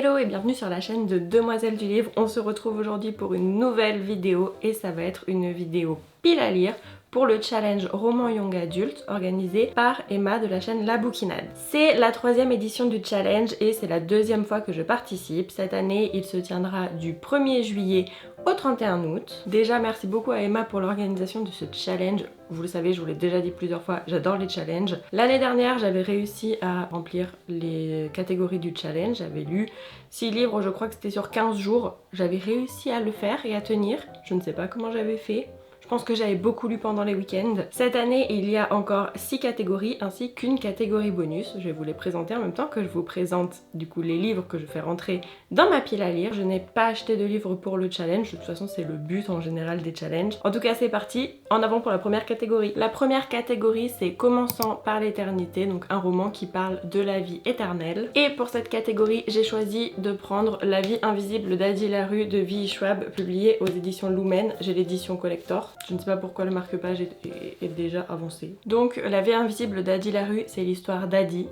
Hello et bienvenue sur la chaîne de Demoiselles du Livre. On se retrouve aujourd'hui pour une nouvelle vidéo et ça va être une vidéo pile à lire pour le challenge roman young adulte organisé par Emma de la chaîne La Bouquinade. C'est la 3e édition du challenge et c'est la 2e fois que je participe. Cette année, il se tiendra du 1er juillet au 31 août. Déjà, merci beaucoup à Emma pour l'organisation de ce challenge. Vous le savez, je vous l'ai déjà dit plusieurs fois, j'adore les challenges. L'année dernière, j'avais réussi à remplir les catégories du challenge. J'avais lu 6 livres, je crois que c'était sur 15 jours. J'avais réussi à le faire et à tenir. Je ne sais pas comment j'avais fait. Je pense que j'avais beaucoup lu pendant les week-ends. Cette année, il y a encore 6 catégories ainsi qu'une catégorie bonus. Je vais vous les présenter en même temps que je vous présente du coup les livres que je fais rentrer dans ma pile à lire. Je n'ai pas acheté de livres pour le challenge, de toute façon c'est le but en général des challenges. En tout cas c'est parti, en avant pour la première catégorie. La première catégorie c'est Commençant par l'éternité, donc un roman qui parle de la vie éternelle. Et pour cette catégorie, j'ai choisi de prendre La vie invisible d'Adi Larue de V.E. Schwab, publié aux éditions Lumen. J'ai l'édition collector. Je ne sais pas pourquoi le marque-page est déjà avancé. Donc La vie invisible d'Adi Larue, c'est l'histoire d'Adi,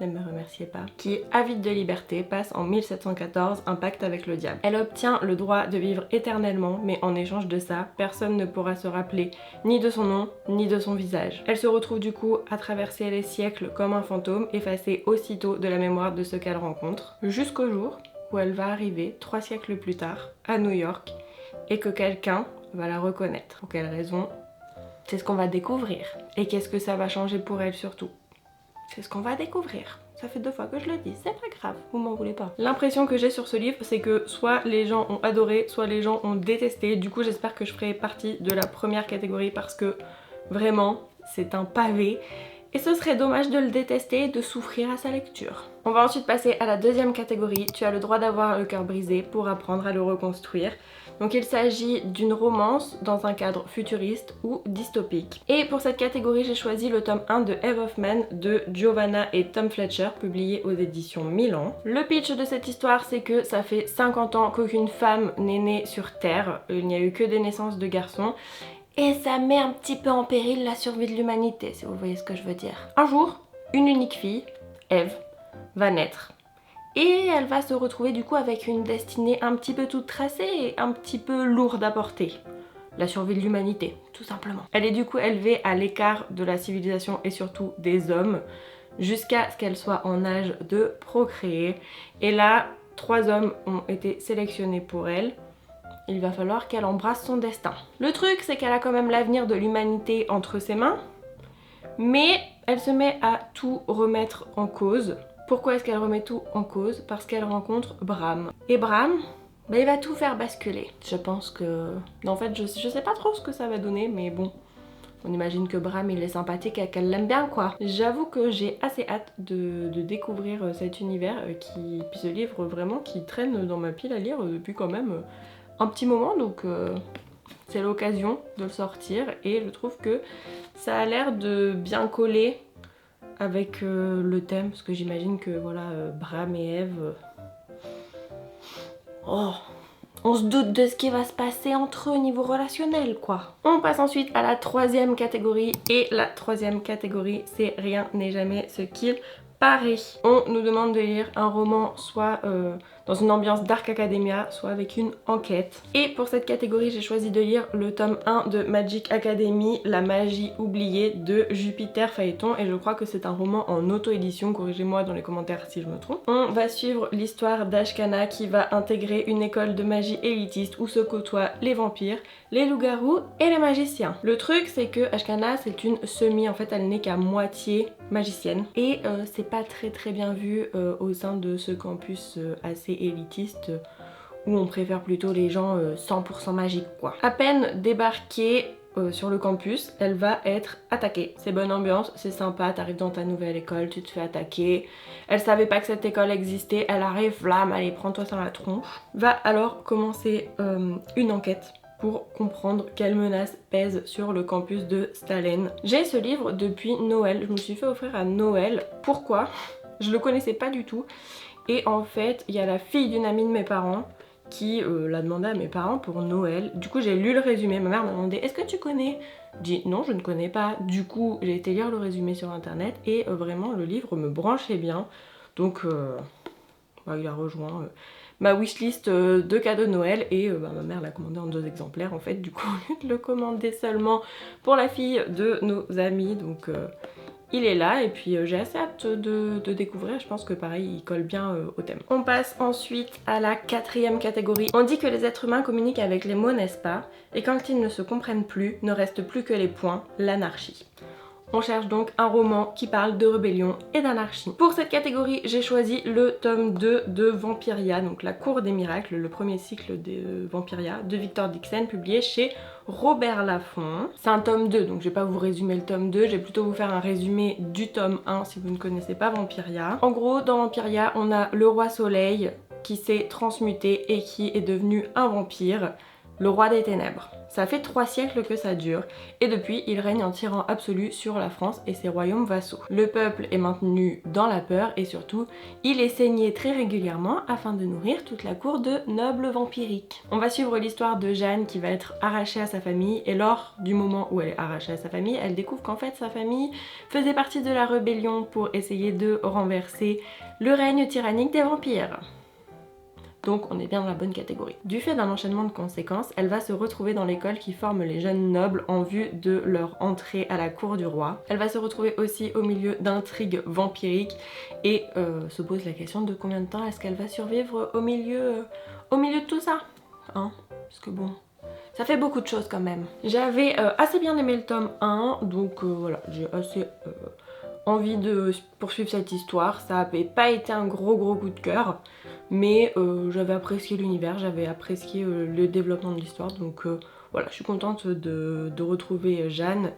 ne me remerciez pas, qui, avide de liberté, passe en 1714 un pacte avec le diable. Elle obtient le droit de vivre éternellement, mais en échange de ça, personne ne pourra se rappeler ni de son nom, ni de son visage. Elle se retrouve du coup à traverser les siècles comme un fantôme, effacée aussitôt de la mémoire de ceux qu'elle rencontre, jusqu'au jour où elle va arriver, 3 siècles plus tard, à New York, et que quelqu'un va la reconnaître. Pour quelle raison? C'est ce qu'on va découvrir. Et qu'est-ce que ça va changer pour elle surtout? C'est ce qu'on va découvrir. Ça fait 2 fois que je le dis, c'est pas grave, vous m'en voulez pas. L'impression que j'ai sur ce livre, c'est que soit les gens ont adoré, soit les gens ont détesté. Du coup, j'espère que je ferai partie de la première catégorie parce que vraiment, c'est un pavé. Et ce serait dommage de le détester et de souffrir à sa lecture. On va ensuite passer à la 2e catégorie. Tu as le droit d'avoir le cœur brisé pour apprendre à le reconstruire. Donc il s'agit d'une romance dans un cadre futuriste ou dystopique. Et pour cette catégorie, j'ai choisi le tome 1 de Eve Hoffman de Giovanna et Tom Fletcher, publié aux éditions Milan. Le pitch de cette histoire, c'est que ça fait 50 ans qu'aucune femme n'est née sur Terre. Il n'y a eu que des naissances de garçons. Et ça met un petit peu en péril la survie de l'humanité, si vous voyez ce que je veux dire. Un jour, une unique fille, Eve, va naître. Et elle va se retrouver du coup avec une destinée un petit peu toute tracée et un petit peu lourde à porter. La survie de l'humanité, tout simplement. Elle est du coup élevée à l'écart de la civilisation et surtout des hommes, jusqu'à ce qu'elle soit en âge de procréer. Et là, 3 hommes ont été sélectionnés pour elle. Il va falloir qu'elle embrasse son destin. Le truc, c'est qu'elle a quand même l'avenir de l'humanité entre ses mains, mais elle se met à tout remettre en cause. Pourquoi est-ce qu'elle remet tout en cause? Parce qu'elle rencontre Bram. Et Bram, il va tout faire basculer. Je pense que... En fait, je sais pas trop ce que ça va donner, mais bon... On imagine que Bram il est sympathique et qu'elle l'aime bien quoi. J'avoue que j'ai assez hâte de découvrir cet univers puis ce livre vraiment qui traîne dans ma pile à lire depuis quand même un petit moment, donc c'est l'occasion de le sortir et je trouve que ça a l'air de bien coller avec le thème, parce que j'imagine que voilà, Bram et Eve... On se doute de ce qui va se passer entre eux au niveau relationnel quoi. On passe ensuite à la 3e catégorie et la 3e catégorie c'est Rien n'est jamais ce qu'il paraît. On nous demande de lire un roman soit dans une ambiance Dark Academia, soit avec une enquête. Et pour cette catégorie, j'ai choisi de lire le tome 1 de Magic Academy, La magie oubliée de Jupiter Phaéton. Et je crois que c'est un roman en auto-édition, corrigez-moi dans les commentaires si je me trompe. On va suivre l'histoire d'Ashkana qui va intégrer une école de magie élitiste où se côtoient les vampires, les loups-garous et les magiciens. Le truc, c'est que Ashkana, c'est une semi, en fait, elle n'est qu'à moitié magicienne. Et c'est pas très bien vu au sein de ce campus assez élitiste où on préfère plutôt les gens 100% magiques quoi. À peine débarquée sur le campus, elle va être attaquée. C'est bonne ambiance, c'est sympa, t'arrives dans ta nouvelle école, tu te fais attaquer. Elle savait pas que cette école existait, elle arrive, flamme, allez prends-toi sur la tronche. Va alors commencer une enquête pour comprendre quelles menaces pèsent sur le campus de Stalen. J'ai ce livre depuis Noël, je me suis fait offrir à Noël. Pourquoi? Je le connaissais pas du tout. Et en fait, il y a la fille d'une amie de mes parents qui l'a demandé à mes parents pour Noël. Du coup, j'ai lu le résumé. Ma mère m'a demandé est-ce que tu connais? J'ai dit non, je ne connais pas. Du coup, j'ai été lire le résumé sur internet et vraiment le livre me branchait bien. Donc il a rejoint ma wishlist de cadeaux de Noël et ma mère l'a commandé en 2 exemplaires en fait, du coup au lieu de le commander seulement pour la fille de nos amis, donc il est là et puis j'ai assez hâte de découvrir, je pense que pareil il colle bien au thème. On passe ensuite à la 4e catégorie. On dit que les êtres humains communiquent avec les mots, n'est-ce pas? Et quand ils ne se comprennent plus, ne reste plus que les points, l'anarchie. On cherche donc un roman qui parle de rébellion et d'anarchie. Pour cette catégorie, j'ai choisi le tome 2 de Vampiria, donc La Cour des Miracles, le premier cycle de Vampiria, de Victor Dixon, publié chez Robert Laffont. C'est un tome 2, donc je vais pas vous résumer le tome 2, je vais plutôt vous faire un résumé du tome 1 si vous ne connaissez pas Vampiria. En gros, dans Vampiria, on a le roi Soleil qui s'est transmuté et qui est devenu un vampire, le roi des ténèbres. Ça fait 3 siècles que ça dure et depuis il règne en tyran absolu sur la France et ses royaumes vassaux. Le peuple est maintenu dans la peur et surtout il est saigné très régulièrement afin de nourrir toute la cour de nobles vampiriques. On va suivre l'histoire de Jeanne qui va être arrachée à sa famille et lors du moment où elle est arrachée à sa famille, elle découvre qu'en fait sa famille faisait partie de la rébellion pour essayer de renverser le règne tyrannique des vampires. Donc on est bien dans la bonne catégorie. Du fait d'un enchaînement de conséquences, elle va se retrouver dans l'école qui forme les jeunes nobles en vue de leur entrée à la cour du roi. Elle va se retrouver aussi au milieu d'intrigues vampiriques et se pose la question de combien de temps est-ce qu'elle va survivre au milieu de tout ça, hein? Parce que bon, ça fait beaucoup de choses quand même. J'avais assez bien aimé le tome 1, donc voilà, j'ai assez envie de poursuivre cette histoire. Ça n'avait pas été un gros coup de cœur, mais j'avais apprécié l'univers, j'avais apprécié le développement de l'histoire, donc voilà, je suis contente de retrouver Jeanne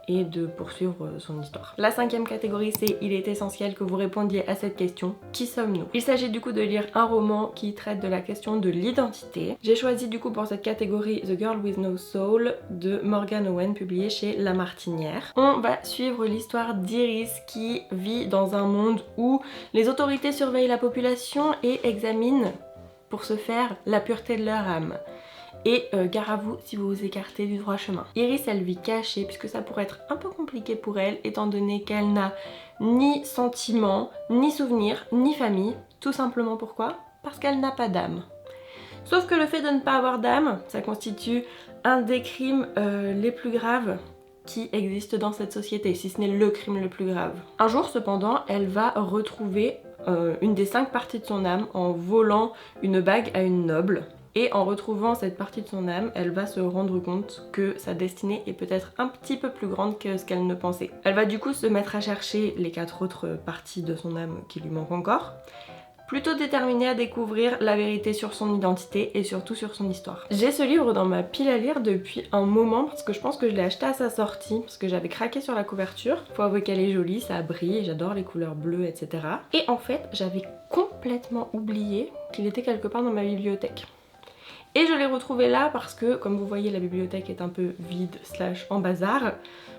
et de poursuivre son histoire. La 5e catégorie, c'est il est essentiel que vous répondiez à cette question, qui sommes-nous? Il s'agit du coup de lire un roman qui traite de la question de l'identité. J'ai choisi du coup pour cette catégorie The Girl with No Soul de Morgan Owen, publié chez La Martinière. On va suivre l'histoire d'Iris qui vit dans un monde où les autorités surveillent la population et examinent pour ce faire la pureté de leur âme. Et gare à vous si vous vous écartez du droit chemin. Iris, elle vit cachée puisque ça pourrait être un peu compliqué pour elle étant donné qu'elle n'a ni sentiments, ni souvenirs, ni famille. Tout simplement pourquoi? Parce qu'elle n'a pas d'âme. Sauf que le fait de ne pas avoir d'âme, ça constitue un des crimes les plus graves qui existent dans cette société, si ce n'est le crime le plus grave. Un jour cependant, elle va retrouver une des 5 parties de son âme en volant une bague à une noble. Et en retrouvant cette partie de son âme, elle va se rendre compte que sa destinée est peut-être un petit peu plus grande que ce qu'elle ne pensait. Elle va du coup se mettre à chercher les 4 autres parties de son âme qui lui manquent encore, plutôt déterminée à découvrir la vérité sur son identité et surtout sur son histoire. J'ai ce livre dans ma pile à lire depuis un moment parce que je pense que je l'ai acheté à sa sortie parce que j'avais craqué sur la couverture. Faut avouer qu'elle est jolie, ça brille, j'adore les couleurs bleues, etc. Et en fait, j'avais complètement oublié qu'il était quelque part dans ma bibliothèque. Et je l'ai retrouvé là parce que, comme vous voyez, la bibliothèque est un peu vide / en bazar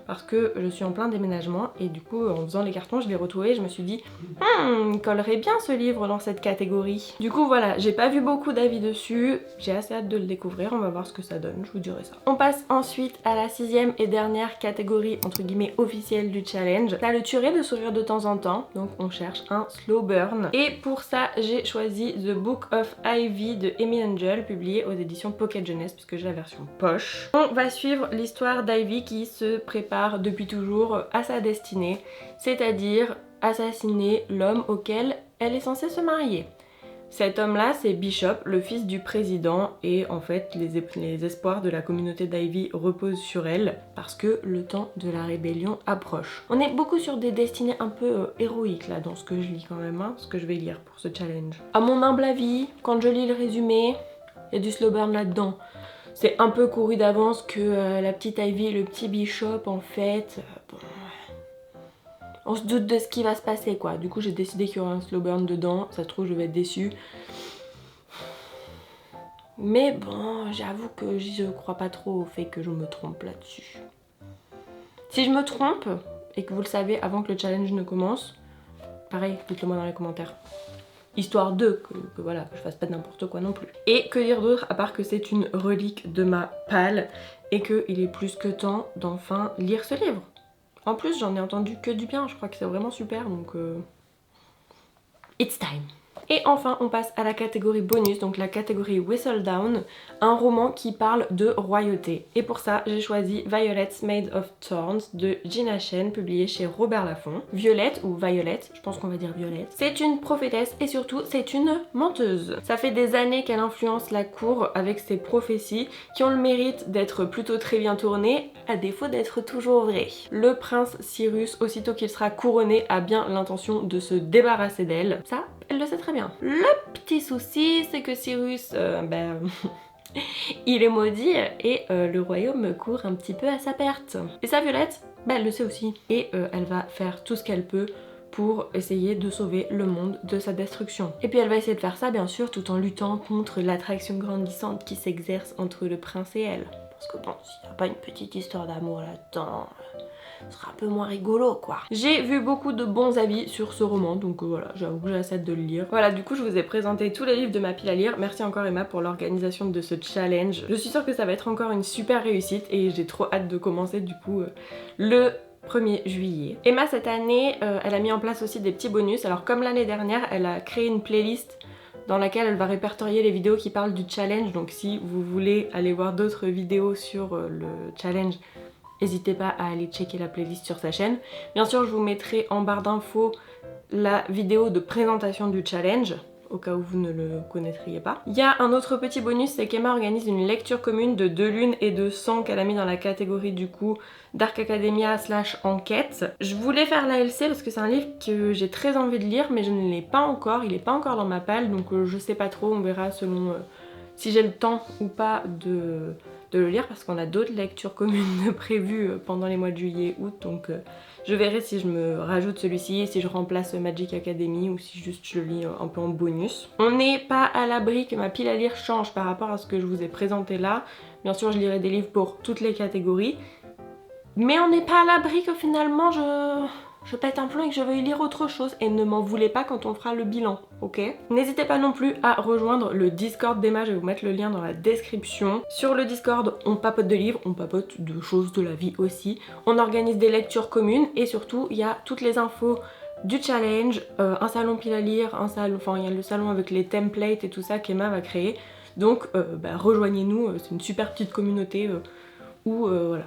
parce que je suis en plein déménagement et du coup en faisant les cartons je l'ai retrouvé et je me suis dit il collerait bien ce livre dans cette catégorie. Du coup voilà, j'ai pas vu beaucoup d'avis dessus, j'ai assez hâte de le découvrir, on va voir ce que ça donne, je vous dirai ça. On passe ensuite à la 6e et dernière catégorie entre guillemets officielle du challenge. Ça le tuerait de sourire de temps en temps, donc on cherche un slow burn. Et pour ça j'ai choisi The Book of Ivy de Amy Angel, publié aux éditions Pocket Jeunesse puisque j'ai la version poche. On va suivre l'histoire d'Ivy qui se prépare depuis toujours à sa destinée, c'est-à-dire assassiner l'homme auquel elle est censée se marier. Cet homme-là, c'est Bishop, le fils du président, et en fait, les espoirs de la communauté d'Ivy reposent sur elle, parce que le temps de la rébellion approche. On est beaucoup sur des destinées un peu héroïques, là, dans ce que je lis quand même, hein, ce que je vais lire pour ce challenge. À mon humble avis, quand je lis le résumé, il y a du slow burn là-dedans. C'est un peu couru d'avance que la petite Ivy et le petit Bishop, en fait, bon, on se doute de ce qui va se passer quoi. Du coup j'ai décidé qu'il y aurait un slow burn dedans, ça se trouve je vais être déçue. Mais bon, j'avoue que je crois pas trop au fait que je me trompe là-dessus. Si je me trompe, et que vous le savez avant que le challenge ne commence, pareil, dites-le moi dans les commentaires. Histoire que voilà, que je fasse pas n'importe quoi non plus. Et que dire d'autre à part que c'est une relique de ma palle et qu'il est plus que temps d'enfin lire ce livre. En plus j'en ai entendu que du bien, je crois que c'est vraiment super donc it's time. Et enfin on passe à la catégorie bonus, donc la catégorie Whistledown, un roman qui parle de royauté. Et pour ça j'ai choisi Violets Made of Thorns de Gina Chen, publié chez Robert Laffont. Violette ou Violette, je pense qu'on va dire Violette, c'est une prophétesse et surtout c'est une menteuse. Ça fait des années qu'elle influence la cour avec ses prophéties qui ont le mérite d'être plutôt très bien tournées, à défaut d'être toujours vraies. Le prince Cyrus, aussitôt qu'il sera couronné, a bien l'intention de se débarrasser d'elle. Ça, elle le sait très bien. Le petit souci, c'est que Cyrus, il est maudit et le royaume court un petit peu à sa perte. Et ça, Violette, elle le sait aussi. Et elle va faire tout ce qu'elle peut pour essayer de sauver le monde de sa destruction. Et puis elle va essayer de faire ça bien sûr tout en luttant contre l'attraction grandissante qui s'exerce entre le prince et elle. Parce que bon, s'il n'y a pas une petite histoire d'amour là-dedans, ce sera un peu moins rigolo quoi. J'ai vu beaucoup de bons avis sur ce roman, donc voilà, j'avoue que j'ai assez hâte de le lire. Voilà, du coup je vous ai présenté tous les livres de ma pile à lire. Merci encore Emma pour l'organisation de ce challenge. Je suis sûre que ça va être encore une super réussite et j'ai trop hâte de commencer du coup le 1er juillet. Emma cette année, elle a mis en place aussi des petits bonus. Alors comme l'année dernière, elle a créé une playlist dans laquelle elle va répertorier les vidéos qui parlent du challenge. Donc si vous voulez aller voir d'autres vidéos sur le challenge, n'hésitez pas à aller checker la playlist sur sa chaîne. Bien sûr, je vous mettrai en barre d'infos la vidéo de présentation du challenge, au cas où vous ne le connaîtriez pas. Il y a un autre petit bonus, c'est qu'Emma organise une lecture commune de 2 lunes et de sang qu'elle a mis dans la catégorie du coup Dark Academia / enquête. Je voulais faire la LC parce que c'est un livre que j'ai très envie de lire mais je ne l'ai pas encore, il est pas encore dans ma palle donc je sais pas trop, on verra selon si j'ai le temps ou pas de le lire parce qu'on a d'autres lectures communes prévues pendant les mois de juillet, août donc je verrai si je me rajoute celui-ci, si je remplace Magic Academy ou si juste je le lis un peu en bonus. On n'est pas à l'abri que ma pile à lire change par rapport à ce que je vous ai présenté là. Bien sûr je lirai des livres pour toutes les catégories. Mais on n'est pas à l'abri que finalement je pète un plomb et que je veuille lire autre chose. Et ne m'en voulez pas quand on fera le bilan, ok? N'hésitez pas non plus à rejoindre le Discord d'Emma, je vais vous mettre le lien dans la description. Sur le Discord, on papote de livres, on papote de choses de la vie aussi. On organise des lectures communes et surtout, il y a toutes les infos du challenge, un salon pile à lire, un salon, enfin il y a le salon avec les templates et tout ça qu'Emma va créer. Donc rejoignez-nous, c'est une super petite communauté où voilà.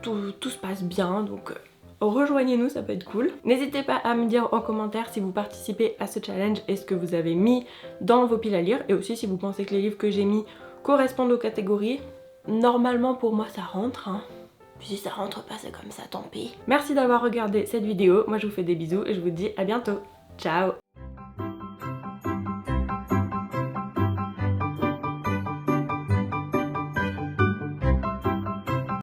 Tout se passe bien, donc rejoignez-nous, ça peut être cool. N'hésitez pas à me dire en commentaire si vous participez à ce challenge et ce que vous avez mis dans vos piles à lire, et aussi si vous pensez que les livres que j'ai mis correspondent aux catégories. Normalement pour moi ça rentre, hein. Puis si ça rentre pas c'est comme ça, tant pis. Merci d'avoir regardé cette vidéo, moi je vous fais des bisous et je vous dis à bientôt. Ciao!